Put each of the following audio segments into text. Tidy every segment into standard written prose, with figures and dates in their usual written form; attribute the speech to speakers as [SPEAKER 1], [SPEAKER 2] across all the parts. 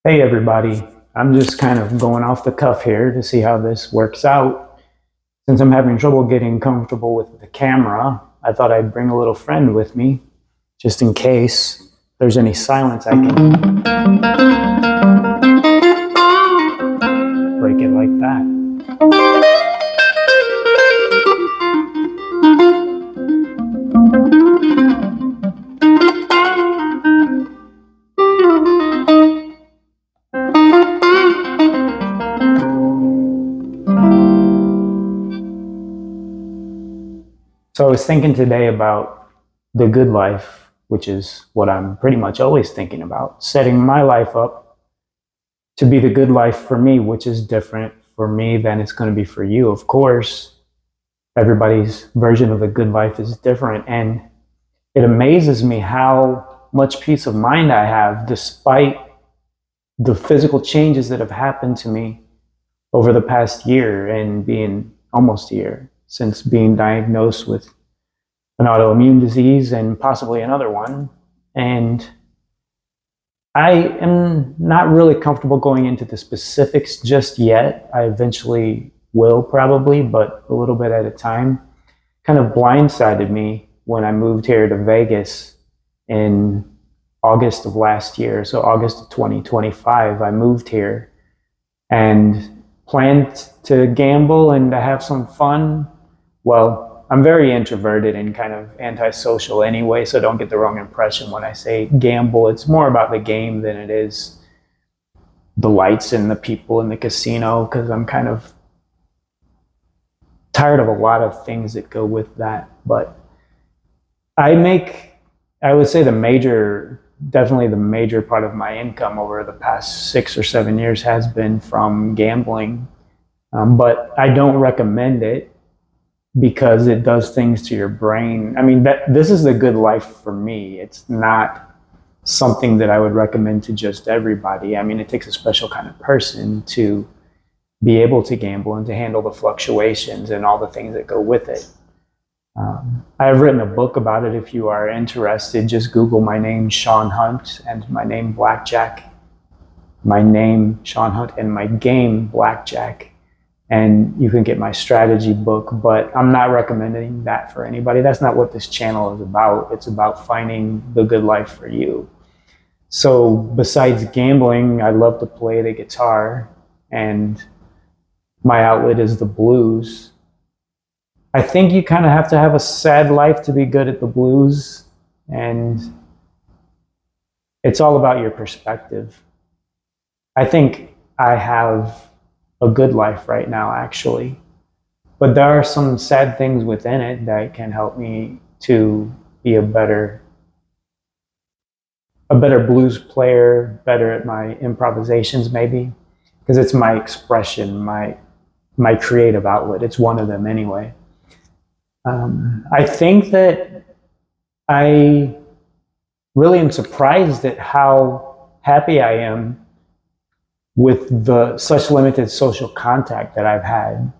[SPEAKER 1] Hey everybody, I'm just kind of going off the cuff here to see how this works out. Since I'm having trouble getting comfortable with the camera, I thought I'd bring a little friend with me, just in case there's any silence I can break it like that. So I was thinking today about the good life, which is what I'm pretty much always thinking about, setting my life up to be the good life for me, which is different for me than it's going to be for you. Of course, everybody's version of the good life is different. And it amazes me how much peace of mind I have despite the physical changes that have happened to me over the past year and being almost a year since being diagnosed with an autoimmune disease and possibly another one. And I am not really comfortable going into the specifics just yet. I eventually will probably, but a little bit at a time. Kind of blindsided me when I moved here to Vegas in August of last year. So August of 2025, I moved here and planned to gamble and to have some fun. Well, I'm very introverted and kind of antisocial anyway, so don't get the wrong impression when I say gamble. It's more about the game than it is the lights and the people in the casino, because I'm kind of tired of a lot of things that go with that. But I make, I would say definitely the major part of my income over the past 6 or 7 years has been from gambling. But I don't recommend it because it does things to your brain. I mean, this is the good life for me. It's not something that I would recommend to just everybody. I mean, it takes a special kind of person to be able to gamble and to handle the fluctuations and all the things that go with it. I have written a book about it. If you are interested, just Google my name, Sean Hunt, and my name, Blackjack. My name, Sean Hunt, and my game, Blackjack. And you can get my strategy book, but I'm not recommending that for anybody. That's not what this channel is about. It's about finding the good life for you. So besides gambling, I love to play the guitar, and my outlet is the blues. I think you kind of have to have a sad life to be good at the blues, and it's all about your perspective. I think I have a good life right now, actually, but there are some sad things within it that can help me to be a better blues player, better at my improvisations, maybe, because it's my expression, my creative outlet. It's one of them anyway. I think that I really am surprised at how happy I am with the such limited social contact that I've had.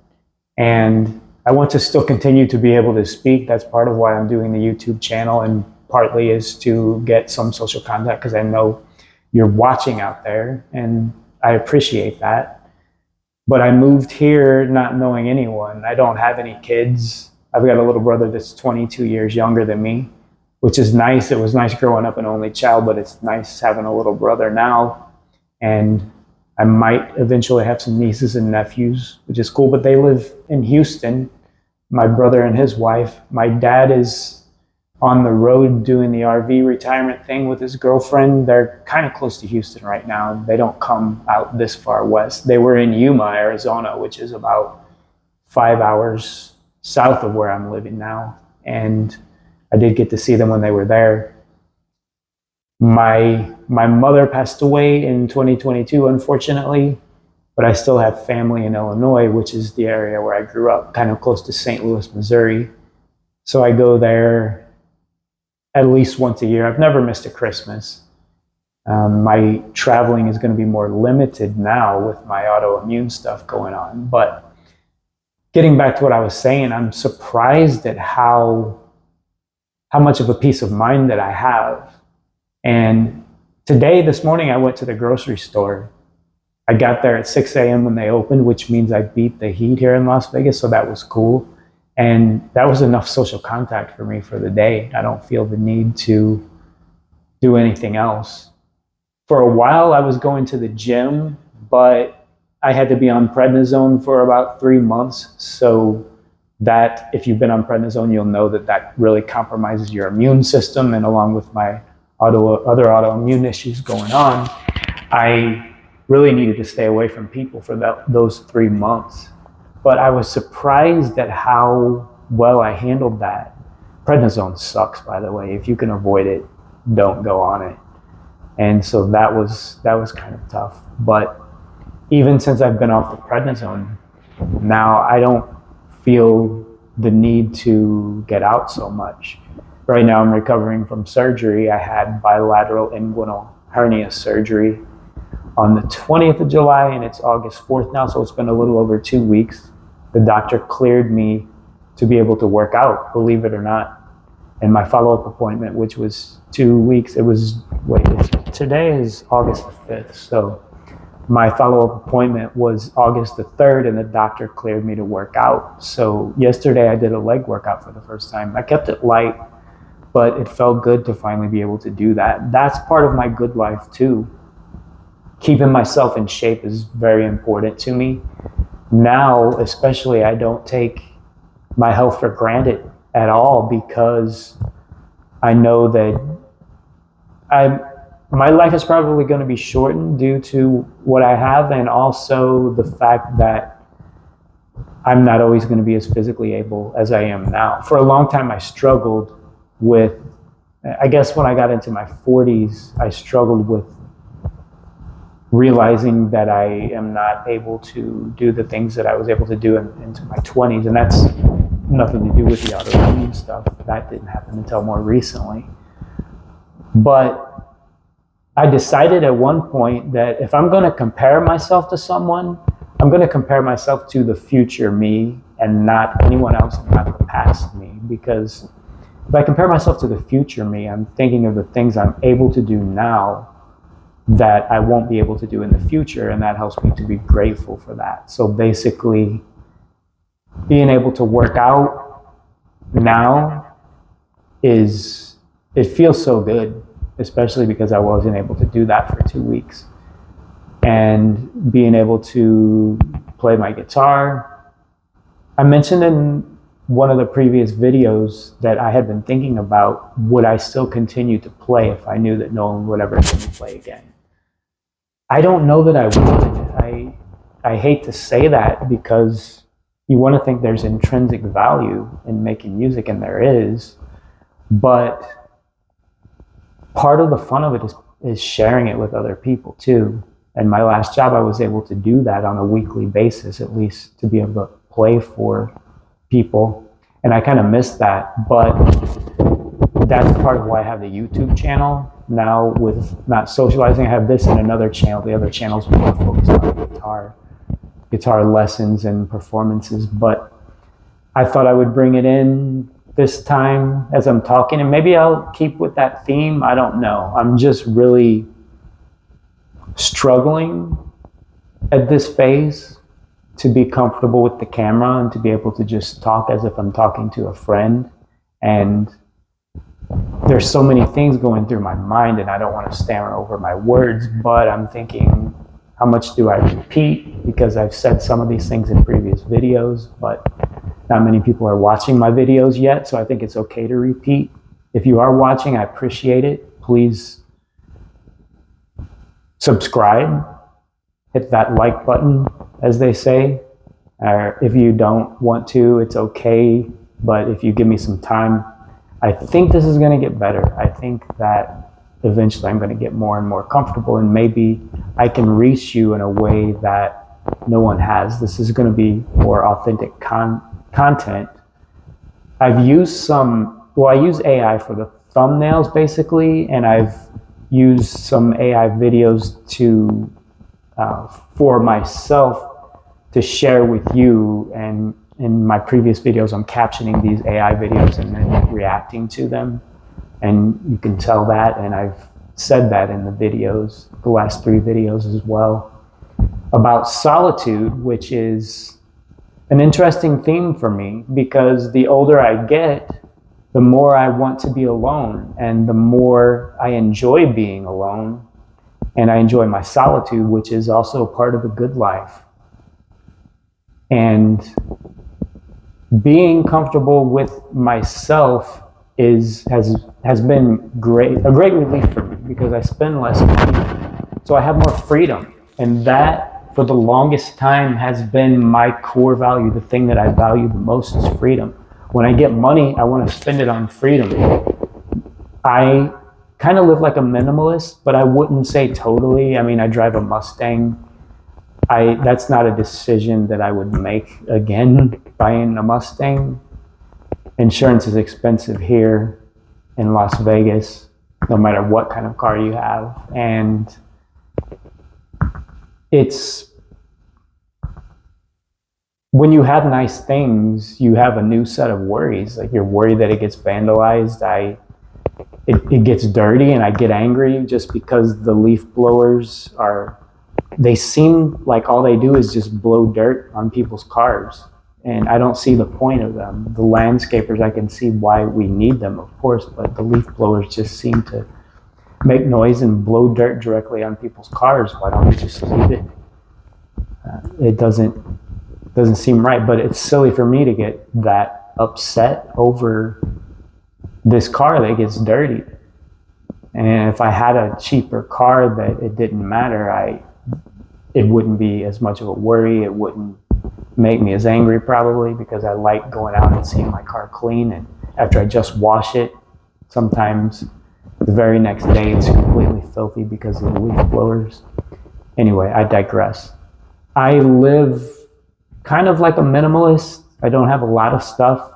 [SPEAKER 1] And I want to still continue to be able to speak. That's part of why I'm doing the YouTube channel, and partly is to get some social contact because I know you're watching out there and I appreciate that. But I moved here not knowing anyone. I don't have any kids. I've got a little brother that's 22 years younger than me, which is nice. It was nice growing up an only child, but it's nice having a little brother now. And I might eventually have some nieces and nephews, which is cool, but they live in Houston, my brother and his wife. My dad is on the road doing the RV retirement thing with his girlfriend. They're kind of close to Houston right now. They don't come out this far west. They were in Yuma, Arizona, which is about 5 hours south of where I'm living now. And I did get to see them when they were there. My mother passed away in 2022, unfortunately, but I still have family in Illinois, which is the area where I grew up, kind of close to St. Louis, Missouri. So I go there at least once a year. I've never missed a Christmas. My traveling is going to be more limited now with my autoimmune stuff going on. But getting back to what I was saying, I'm surprised at how much of a peace of mind that I have. And This morning, I went to the grocery store. I got there at 6 a.m. when they opened, which means I beat the heat here in Las Vegas, so that was cool. And that was enough social contact for me for the day. I don't feel the need to do anything else. For a while, I was going to the gym, but I had to be on prednisone for about 3 months. So that, if you've been on prednisone, you'll know that that really compromises your immune system. And along with my other autoimmune issues going on, I really needed to stay away from people for those 3 months. But I was surprised at how well I handled that. Prednisone sucks, by the way. If you can avoid it, don't go on it. And so that was kind of tough. But even since I've been off the prednisone, now I don't feel the need to get out so much. Right now I'm recovering from surgery. I had bilateral inguinal hernia surgery on the 20th of July, and it's August 4th now, so it's been a little over 2 weeks. The doctor cleared me to be able to work out, believe it or not. And my follow-up appointment, which was 2 weeks, today is August the 5th, so my follow-up appointment was August the 3rd, and the doctor cleared me to work out. So yesterday I did a leg workout for the first time. I kept it light, but it felt good to finally be able to do that. That's part of my good life too. Keeping myself in shape is very important to me. Now, especially, I don't take my health for granted at all, because I know that my life is probably going to be shortened due to what I have, and also the fact that I'm not always going to be as physically able as I am now. For a long time, I struggled with, I guess when I got into my 40s, I struggled with realizing that I am not able to do the things that I was able to do into my 20s. And that's nothing to do with the autoimmune stuff. That didn't happen until more recently. But I decided at one point that if I'm going to compare myself to someone, I'm going to compare myself to the future me and not anyone else, and not the past me. Because if I compare myself to the future me, I'm thinking of the things I'm able to do now that I won't be able to do in the future, and that helps me to be grateful for that. So basically, being able to work out now it feels so good, especially because I wasn't able to do that for 2 weeks. And being able to play my guitar. I mentioned in one of the previous videos that I had been thinking about, would I still continue to play if I knew that no one would ever let me play again? I don't know that I would. I hate to say that, because you want to think there's intrinsic value in making music, and there is, but part of the fun of it is sharing it with other people too. And my last job, I was able to do that on a weekly basis, at least, to be able to play for people. And I kind of missed that, but that's part of why I have the YouTube channel now, with not socializing. I have this and another channel. The other channel's more focused on guitar lessons and performances, but I thought I would bring it in this time as I'm talking, and maybe I'll keep with that theme. I don't know. I'm just really struggling at this phase to be comfortable with the camera and to be able to just talk as if I'm talking to a friend. And there's so many things going through my mind, and I don't want to stammer over my words, but I'm thinking, how much do I repeat? Because I've said some of these things in previous videos, but not many people are watching my videos yet, so I think it's okay to repeat. If you are watching, I appreciate it. Please subscribe, hit that like button, as they say. If you don't want to, it's okay, but if you give me some time, I think this is going to get better. I think that eventually I'm going to get more and more comfortable, and maybe I can reach you in a way that no one has. This is going to be more authentic content. I've used I use AI for the thumbnails basically, and I've used some AI videos for myself to share with you. And in my previous videos, I'm captioning these AI videos and then reacting to them, and you can tell that. And I've said that in the videos, the last 3 videos as well, about solitude, which is an interesting theme for me, because the older I get, the more I want to be alone, and the more I enjoy being alone, and I enjoy my solitude, which is also part of a good life. And being comfortable with myself has been a great relief for me, because I spend less money, so I have more freedom. And that, for the longest time, has been my core value. The thing that I value the most is freedom. When I get money, I want to spend it on freedom. I kind of live like a minimalist, but I wouldn't say totally. I mean, I drive a Mustang. That's not a decision that I would make again, buying a Mustang. Insurance is expensive here in Las Vegas, no matter what kind of car you have. And it's, when you have nice things, you have a new set of worries. Like, you're worried that it gets vandalized. It gets dirty, and I get angry just because the leaf blowers they seem like all they do is just blow dirt on people's cars. And I don't see the point of them. The landscapers, I can see why we need them, of course, but the leaf blowers just seem to make noise and blow dirt directly on people's cars. Why don't we just leave it? It doesn't seem right, but it's silly for me to get that upset over this car that gets dirty. And if I had a cheaper car that it didn't matter, it wouldn't be as much of a worry. It wouldn't make me as angry, probably, because I like going out and seeing my car clean. And after I just wash it, sometimes the very next day it's completely filthy because of the leaf blowers. Anyway, I digress. I live kind of like a minimalist. I don't have a lot of stuff.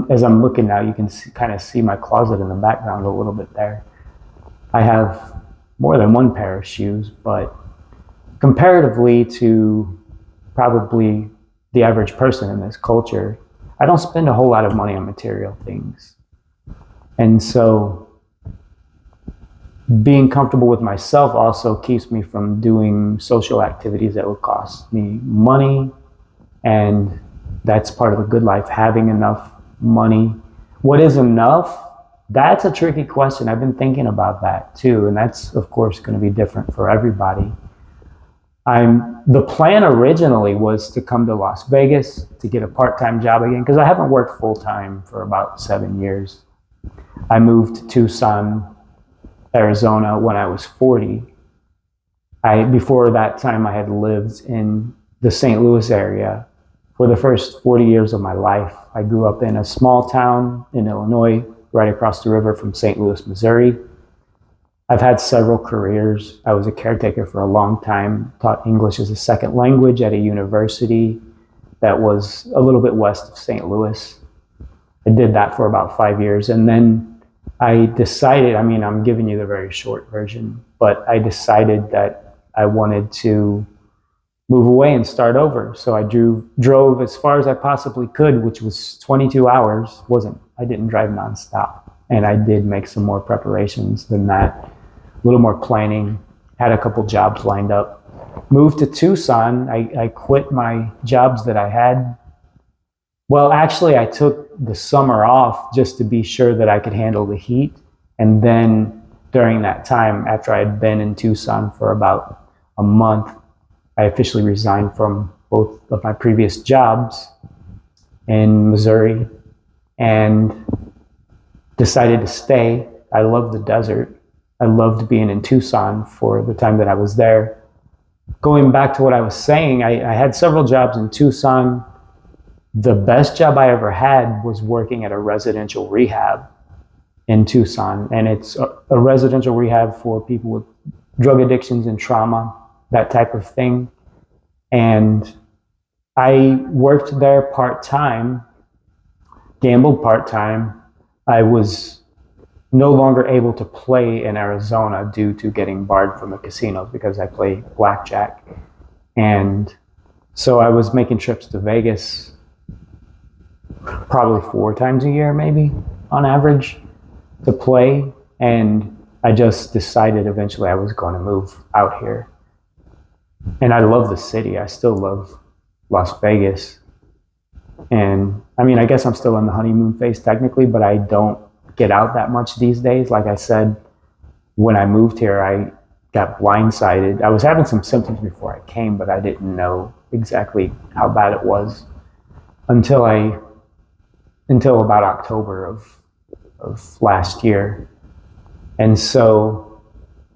[SPEAKER 1] As I'm looking now, you can kind of see my closet in the background a little bit there. I have more than one pair of shoes, but comparatively to probably the average person in this culture, I don't spend a whole lot of money on material things. And so being comfortable with myself also keeps me from doing social activities that would cost me money. And that's part of the good life, having enough money. What is enough? That's a tricky question. I've been thinking about that too. And that's, of course, going to be different for everybody. The plan originally was to come to Las Vegas to get a part-time job again, because I haven't worked full-time for about 7 years. I moved to Tucson, Arizona when I was 40. Before that time, I had lived in the St. Louis area for the first 40 years of my life. I grew up in a small town in Illinois, right across the river from St. Louis, Missouri. I've had several careers. I was a caretaker for a long time, taught English as a second language at a university that was a little bit west of St. Louis. I did that for about 5 years. And then I decided, I'm giving you the very short version, but I decided that I wanted to move away and start over. So I drove as far as I possibly could, which was 22 hours. I didn't drive nonstop. And I did make some more preparations than that, a little more planning, had a couple jobs lined up. Moved to Tucson. I quit my jobs that I had. Well, actually, I took the summer off just to be sure that I could handle the heat. And then during that time, after I had been in Tucson for about a month, I officially resigned from both of my previous jobs in Missouri and decided to stay. I loved the desert. I loved being in Tucson for the time that I was there. Going back to what I was saying, I had several jobs in Tucson. The best job I ever had was working at a residential rehab in Tucson. And it's a residential rehab for people with drug addictions and trauma, that type of thing. And I worked there part-time, gambled part-time. I was no longer able to play in Arizona due to getting barred from the casinos because I play blackjack. And so I was making trips to Vegas probably 4 times a year, maybe on average, to play. And I just decided eventually I was going to move out here. And I love the city. I still love Las Vegas. And I mean, I guess I'm still in the honeymoon phase technically, but I don't get out that much these days. Like I said, when I moved here, I got blindsided. I was having some symptoms before I came, but I didn't know exactly how bad it was until about October of last year. And so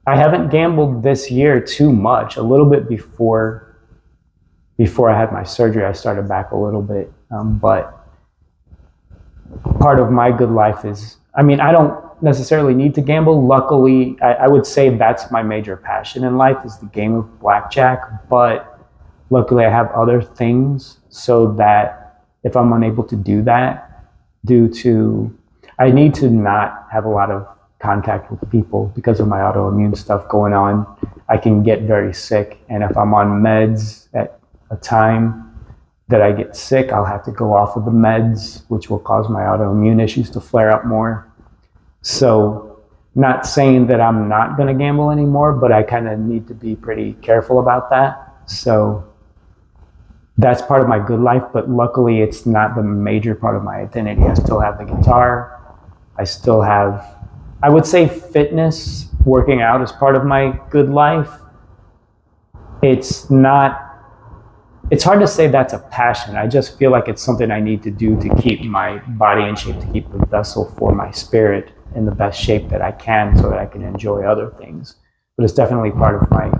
[SPEAKER 1] I haven't gambled this year too much. A little bit before I had my surgery, I started back a little bit. But part of my good life is, I mean, I don't necessarily need to gamble. Luckily, I would say that's my major passion in life is the game of blackjack. But luckily, I have other things so that if I'm unable to do that, I need to not have a lot of contact with people because of my autoimmune stuff going on. I can get very sick. And if I'm on meds at a time that I get sick, I'll have to go off of the meds, which will cause my autoimmune issues to flare up more. So not saying that I'm not going to gamble anymore, but I kind of need to be pretty careful about that. So that's part of my good life, but luckily it's not the major part of my identity. I still have the guitar. I still have, I would say fitness, working out is part of my good life. It's hard to say that's a passion. I just feel like it's something I need to do to keep my body in shape, to keep the vessel for my spirit in the best shape that I can so that I can enjoy other things. But it's definitely part of my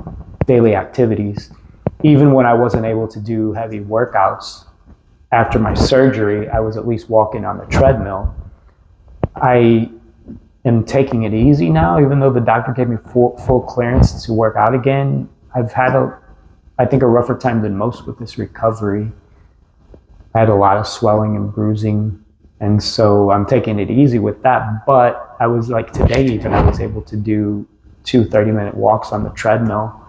[SPEAKER 1] daily activities. Even when I wasn't able to do heavy workouts after my surgery, I was at least walking on the treadmill. I am taking it easy now, even though the doctor gave me full clearance to work out again. I've had I think a rougher time than most with this recovery. I had a lot of swelling and bruising, and so I'm taking it easy with that. But I was like today even, I was able to do 2 30-minute walks on the treadmill,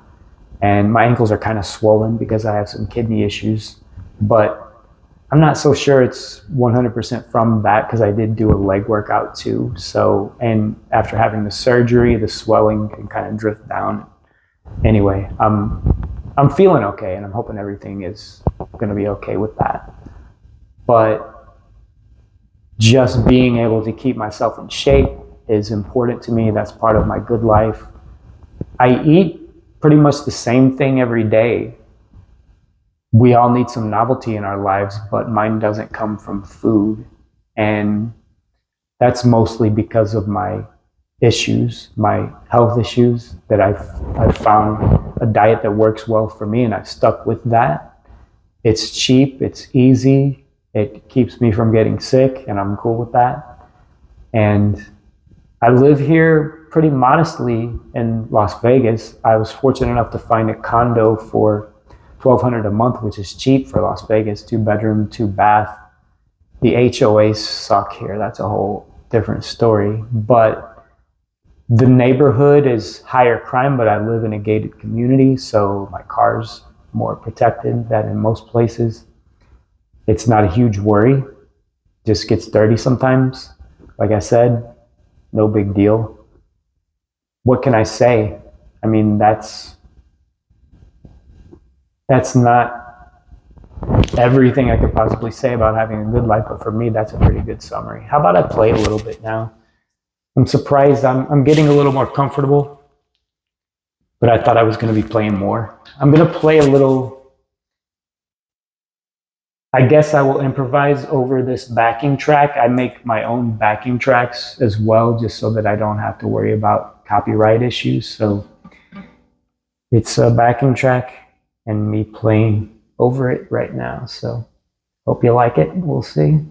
[SPEAKER 1] and my ankles are kind of swollen because I have some kidney issues. But I'm not so sure it's 100% from that because I did do a leg workout too. So, and after having the surgery, the swelling can kind of drift down. Anyway, I'm feeling okay, and I'm hoping everything is going to be okay with that. But just being able to keep myself in shape is important to me. That's part of my good life. I eat pretty much the same thing every day. We all need some novelty in our lives, but mine doesn't come from food. And that's mostly because of my issues, my health issues, that I've found a diet that works well for me, and I've stuck with that. It's cheap, it's easy, it keeps me from getting sick, and I'm cool with that. And I live here pretty modestly in Las Vegas. I was fortunate enough to find a condo for $1,200 a month, which is cheap for Las Vegas, 2-bedroom, 2-bath. The HOAs suck here. That's a whole different story. But the neighborhood is higher crime, but I live in a gated community, so my car's more protected than in most places. It's not a huge worry. Just gets dirty sometimes. Like I said, no big deal. What can I say? I mean, that's not everything I could possibly say about having a good life, but for me, that's a pretty good summary. How about I play a little bit now? I'm surprised I'm getting a little more comfortable, but I thought I was going to be playing more. I'm going to play a little. I guess I will improvise over this backing track. I make my own backing tracks as well, just so that I don't have to worry about copyright issues. So it's a backing track and me playing over it right now. So hope you like it. We'll see.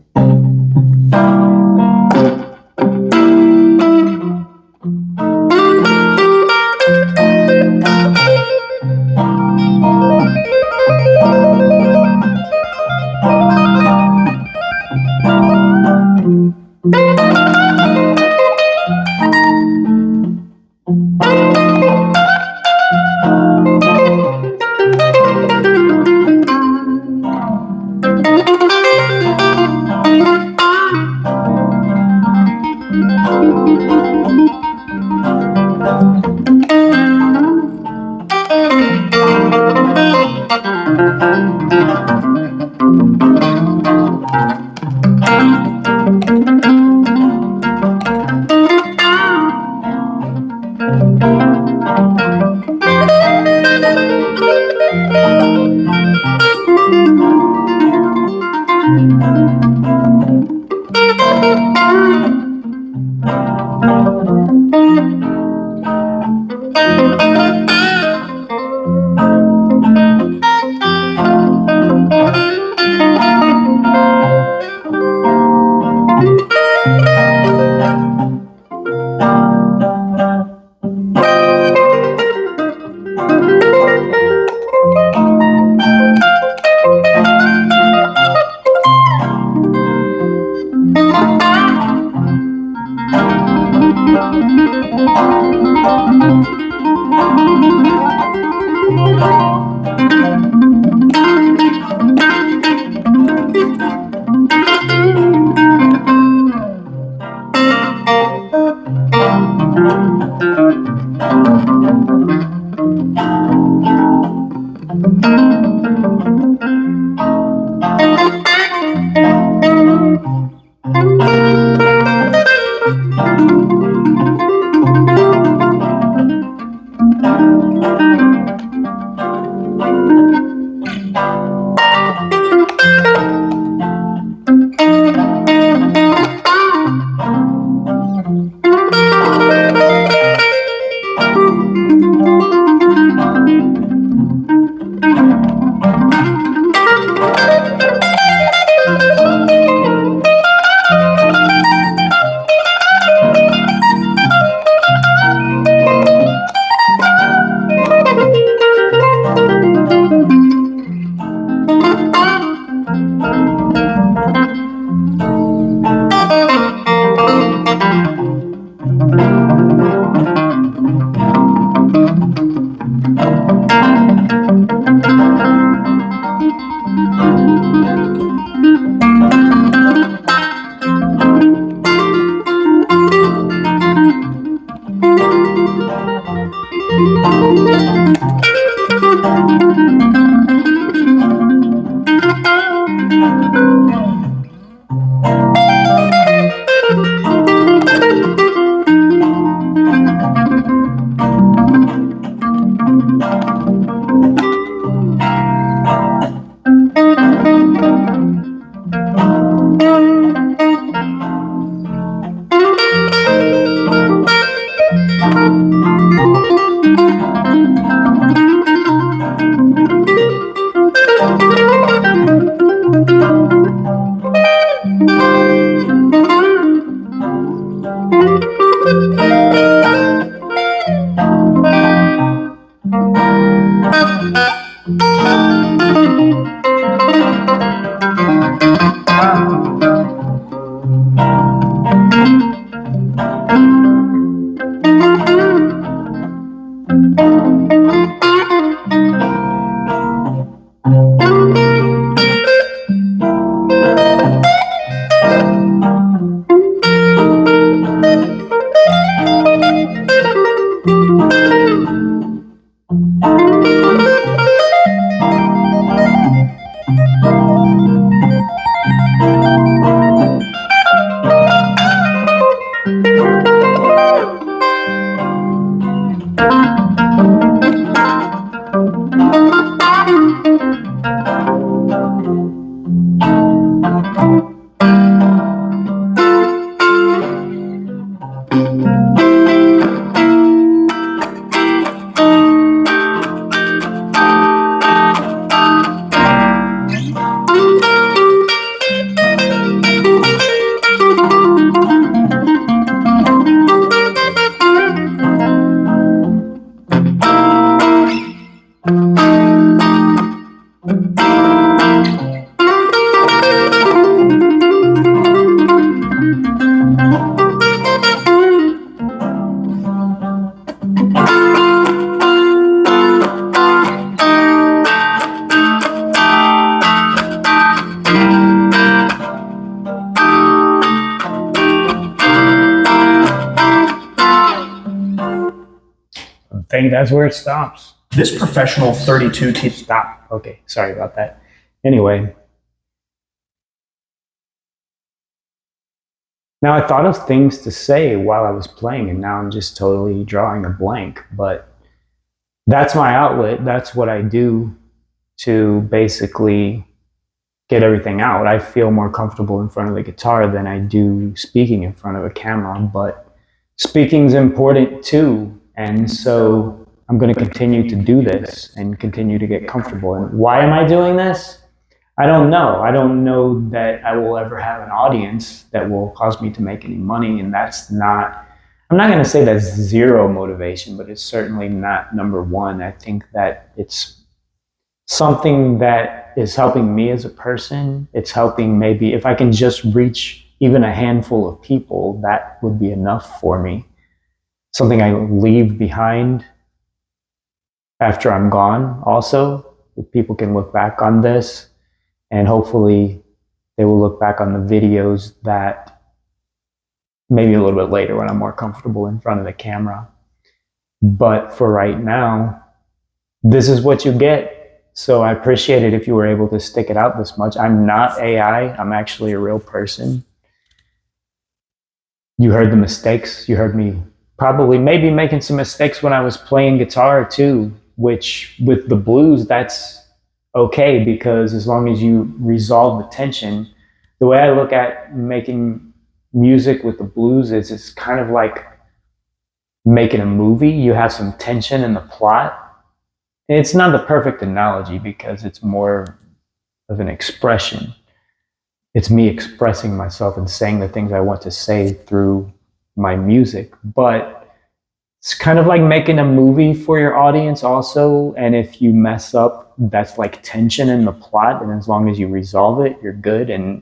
[SPEAKER 1] I think that's where it stops.
[SPEAKER 2] This professional 32
[SPEAKER 1] Stop. Okay, sorry about that. Anyway, Now, I thought of things to say while I was playing, and now I'm just totally drawing a blank. But that's my outlet. That's what I do to basically get everything out. I feel more comfortable in front of the guitar than I do speaking in front of a camera, but speaking's important too. And so I'm going to continue to do this and continue to get comfortable. And why am I doing this? I don't know. I don't know that I will ever have an audience that will cause me to make any money. And that's not, I'm not going to say that's zero motivation, but it's certainly not number one. I think that it's something that is helping me as a person. It's helping, maybe if I can just reach even a handful of people, that would be enough for me. Something I leave behind after I'm gone also. If people can look back on this, and hopefully they will look back on the videos that maybe a little bit later when I'm more comfortable in front of the camera. But for right now, this is what you get. So I appreciate it if you were able to stick it out this much. I'm not AI. I'm actually a real person. You heard the mistakes. You heard me probably maybe making some mistakes when I was playing guitar too, which with the blues, that's okay, because as long as you resolve the tension, the way I look at making music with the blues is it's kind of like making a movie. You have some tension in the plot. It's not the perfect analogy because it's more of an expression. It's me expressing myself and saying the things I want to say through my music. But it's kind of like making a movie for your audience also. And if you mess up, that's like tension in the plot. And as long as you resolve it, you're good. And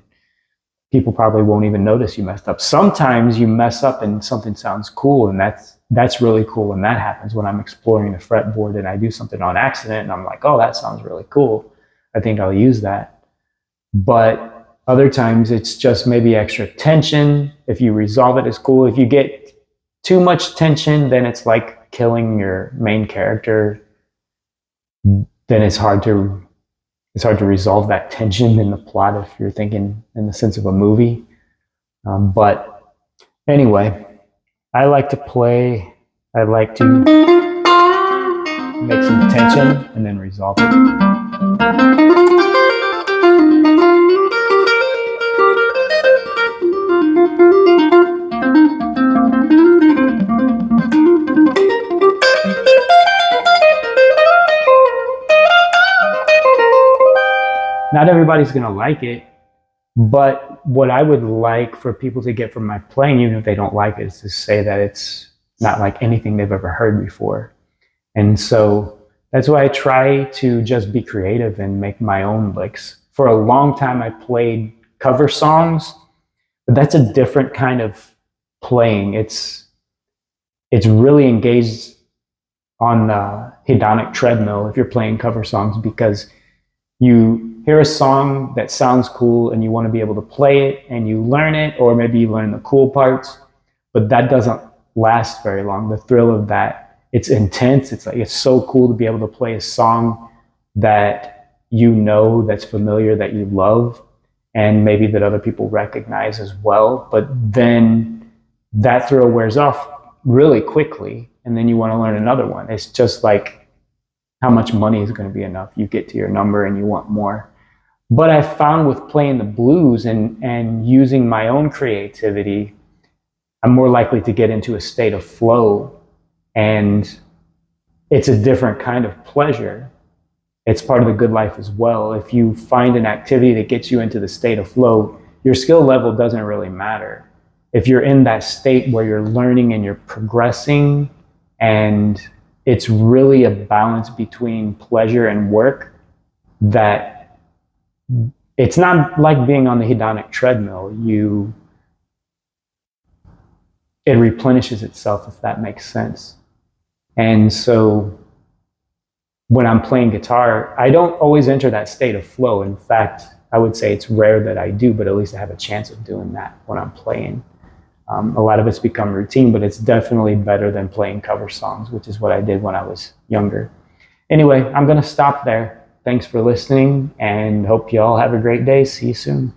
[SPEAKER 1] people probably won't even notice you messed up. Sometimes you mess up and something sounds cool, and that's really cool when that happens, when I'm exploring the fretboard and I do something on accident and I'm like, oh, that sounds really cool. I think I'll use that. But other times it's just maybe extra tension. If you resolve it, it's cool. If you get too much tension, then it's like killing your main character. Then it's hard to resolve that tension in the plot if you're thinking in the sense of a movie. But anyway, I like to play. I like to make some tension and then resolve it. Not everybody's going to like it, but what I would like for people to get from my playing, even if they don't like it, is to say that it's not like anything they've ever heard before. And so that's why I try to just be creative and make my own licks. For a long time, I played cover songs, but that's a different kind of playing. It's really engaged on the hedonic treadmill if you're playing cover songs, because you hear a song that sounds cool and you want to be able to play it and you learn it, or maybe you learn the cool parts, but that doesn't last very long. The thrill of that, it's intense. It's like, it's so cool to be able to play a song that you know, that's familiar, that you love, and maybe that other people recognize as well. But then that thrill wears off really quickly, and then you want to learn another one. It's just like how much money is going to be enough. You get to your number and you want more. But I found with playing the blues and using my own creativity, I'm more likely to get into a state of flow. And it's a different kind of pleasure. It's part of the good life as well. If you find an activity that gets you into the state of flow, your skill level doesn't really matter. If you're in that state where you're learning and you're progressing, and it's really a balance between pleasure and work, that it's not like being on the hedonic treadmill. It replenishes itself, if that makes sense. And so when I'm playing guitar, I don't always enter that state of flow. In fact, I would say it's rare that I do, but at least I have a chance of doing that when I'm playing. A lot of it's become routine, but it's definitely better than playing cover songs, which is what I did when I was younger. Anyway, I'm going to stop there. Thanks for listening, and hope you all have a great day. See you soon.